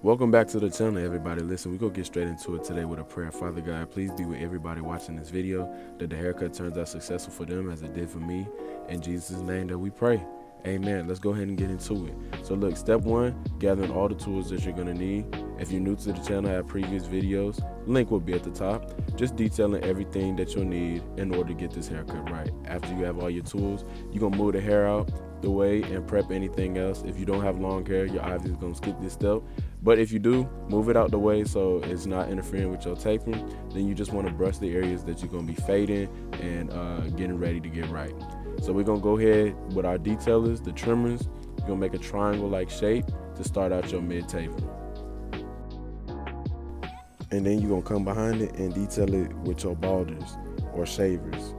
Welcome back to the channel, everybody. Listen, we're going to get straight into it today with a prayer. Father God, please be with everybody watching this video, that the haircut turns out successful for them as it did for me. In Jesus' name that we pray. Amen. Let's go ahead and get into it. So look, step one, gathering all the tools that you're going to need. If you're new to the channel, I have previous videos. Link will be at the top. Just detailing everything that you'll need in order to get this haircut right. After you have all your tools, you're going to move the hair out the way and prep anything else. If you don't have long hair, you're obviously going to skip this step. But if you do, move it out the way so it's not interfering with your taping. Then you just want to brush the areas that you're going to be fading and getting ready to get right. So we're going to go ahead with our detailers, the trimmers. You're going to make a triangle-like shape to start out your mid-taping. And then you're going to come behind it and detail it with your balders or shavers.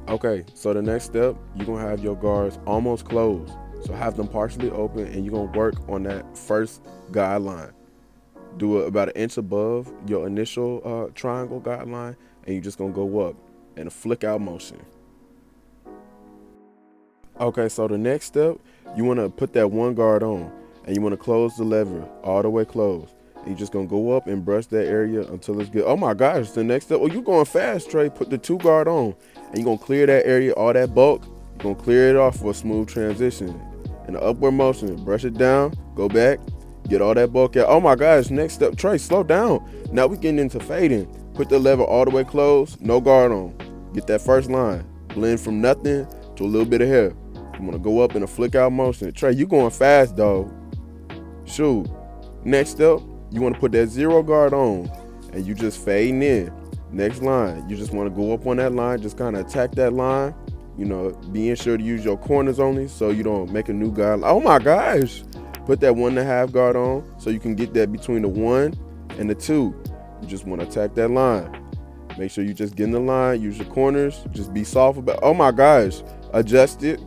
Okay, so the next step, you're going to have your guards almost closed. So have them partially open, and you're going to work on that first guideline. Do it about an inch above your initial triangle guideline, and you're just going to go up in a flick out motion. Okay, so the next step, you want to put that one guard on, and you want to close the lever all the way closed. And you're just going to go up and brush that area until it's good. Oh my gosh, the next step, oh, you're going fast, Trey. Put the two guard on, and you're going to clear that area, all that bulk. You're going to clear it off for a smooth transition. In an upward motion, brush it down, go back, get all that bulk out. Oh my gosh, next step, Trey, slow down. Now we're getting into fading. Put the lever all the way closed, no guard on. Get that first line, blend from nothing to a little bit of hair. You wanna go up in a flick out motion. Trey, you going fast, dog. Shoot. Next step, you wanna put that zero guard on and you just fading in. Next line, you just wanna go up on that line, just kinda attack that line. You know, being sure to use your corners only so you don't make a new guard. Oh my gosh. Put that 1.5 guard on so you can get that between the 1 and the 2. You just want to attack that line. Make sure you just get in the line, use your corners, just be soft about. Oh my gosh. Adjust it.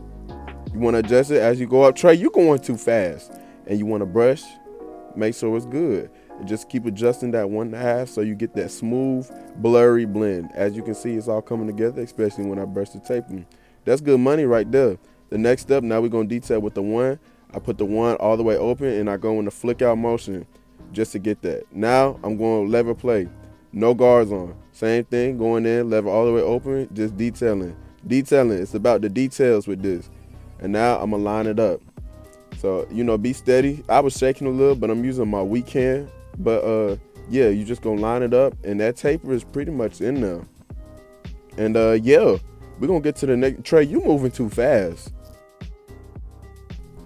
You want to adjust it as you go up. Trey, you're going too fast. And you want to brush, make sure it's good. And just keep adjusting that 1.5 so you get that smooth, blurry blend. As you can see, it's all coming together, especially when I brush the taping. That's good money right there. The next step, now we're going to detail with the 1. I put the 1 all the way open and I go in the flick out motion just to get that. Now I'm going to lever play. No guards on. Same thing, going in, lever all the way open, just detailing. Detailing, it's about the details with this. And now I'm going to line it up. So, you know, be steady. I was shaking a little, but I'm using my weak hand. But yeah, you just going to line it up and that taper is pretty much in there. And yeah. We're going to get to the next. Trey, you moving too fast.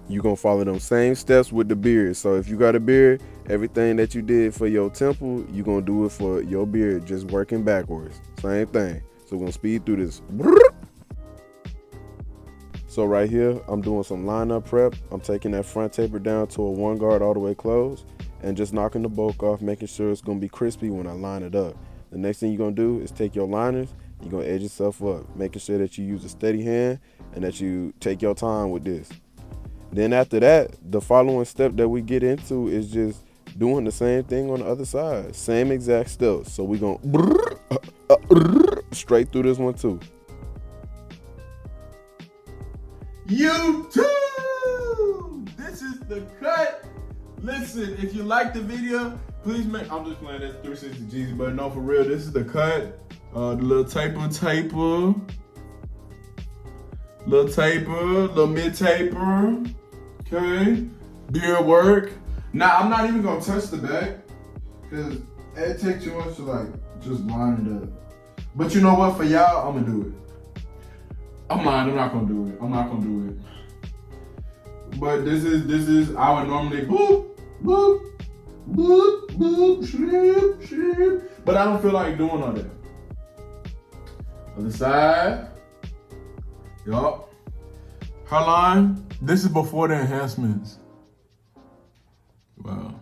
You're going to follow them same steps with the beard. So if you got a beard, everything that you did for your temple, you're going to do it for your beard, just working backwards. Same thing. So we're going to speed through this. So right here, I'm doing some lineup prep. I'm taking that front taper down to a 1 guard all the way closed and just knocking the bulk off, making sure it's going to be crispy when I line it up. The next thing you're going to do is take your liners. You're going to edge yourself up, making sure that you use a steady hand and that you take your time with this. Then after that, the following step that we get into is just doing the same thing on the other side. Same exact steps. So we're going to straight through this one too. YouTube! This is the cut. Listen, if you like the video, please make, I'm just playing that 360 G's, but no, for real, this is the cut. The little taper, little mid taper, okay, beard work. Now, I'm not even gonna touch the back, because it takes too much to like, just line it up. But you know what, for y'all, I'm gonna do it. I'm lying, I'm not gonna do it. But this is, I would normally boop, boop, boop, boop, shrimp, shrimp. But I don't feel like doing all that. Other side. Yup. Hairline. This is before the enhancements. Wow.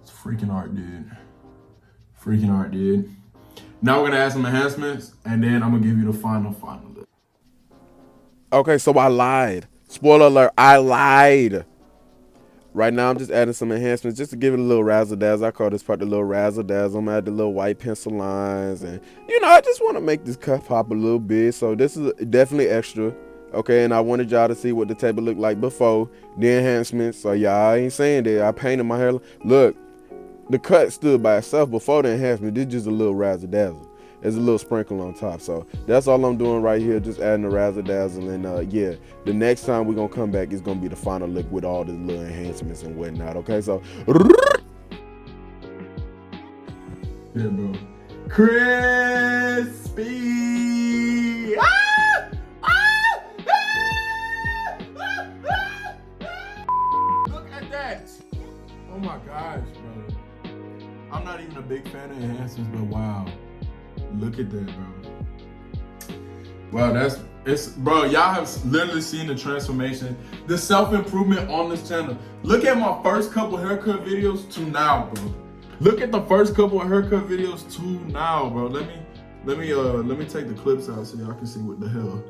It's freaking art, dude. Freaking art, dude. Now we're gonna add some enhancements and then I'm gonna give you the final look. Okay, so I lied. Spoiler alert, I lied. Right now, I'm just adding some enhancements just to give it a little razzle dazzle. I call this part the little razzle dazzle. I'm gonna add the little white pencil lines, and you know, I just want to make this cut pop a little bit. So this is definitely extra. Okay, and I wanted y'all to see what the taper looked like before the enhancements. So y'all ain't saying that I painted my hair. Look, the cut stood by itself before the enhancement. This is just a little razzle dazzle. There's a little sprinkle on top. So that's all I'm doing right here, just adding the razzle dazzle. And yeah, the next time we're gonna come back, it's gonna be the final look with all the little enhancements and whatnot. Okay, so yeah, bro. Crispy. Look at that. Oh my gosh, bro. I'm not even a big fan of enhancements, but wow. Look at that, bro. Wow, bro, y'all have literally seen the transformation, the self-improvement on this channel. Look at my first couple haircut videos to now, bro. Look at the first couple of haircut videos to now, bro. Let me take the clips out so y'all can see what the hell.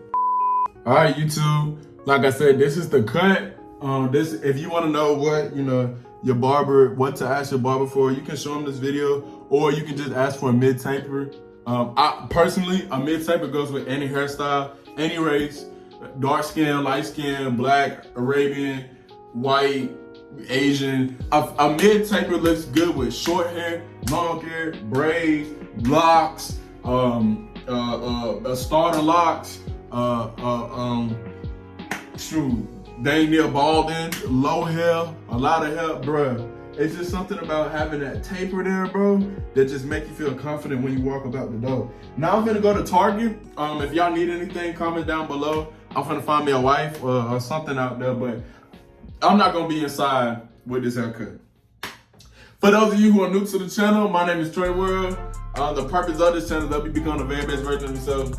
All right, YouTube. Like I said, this is the cut. If you want to know what, your barber, what to ask your barber for, you can show them this video, or you can just ask for a mid-taper. I personally, a mid-taper goes with any hairstyle, any race, dark skin, light skin, black, Arabian, white, Asian. A mid-taper looks good with short hair, long hair, braids, locks, starter locks, dang near balding, low hair, a lot of hair, bruh. It's just something about having that taper there, bro, that just make you feel confident when you walk about the door. Now I'm gonna go to Target. If y'all need anything, comment down below. I'm gonna find me a wife or something out there, but I'm not gonna be inside with this haircut. For those of you who are new to the channel, my name is Trey World. The purpose of this channel is that you become the very best version of yourself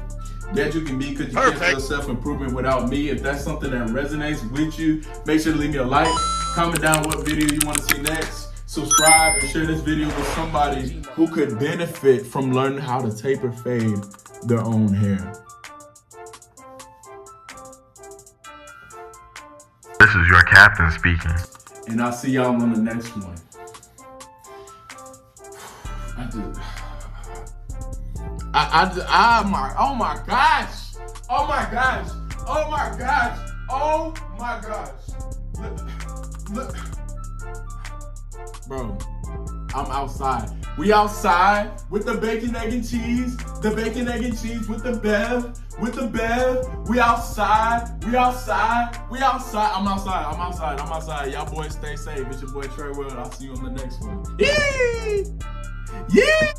that you can be, because you can't feel self-improvement without me. If that's something that resonates with you, make sure to leave me a like, comment down what video you want to see next, subscribe, and share this video with somebody who could benefit from learning how to taper fade their own hair. This is your captain speaking. And I'll see y'all on the next one. Oh my gosh. Oh my gosh. Oh my gosh. Oh my gosh. Look. Bro, I'm outside. We outside with the bacon, egg, and cheese. The bacon, egg, and cheese with the bev. We outside. I'm outside. Y'all boys stay safe. It's your boy Trey World. I'll see you on the next one. Yeah.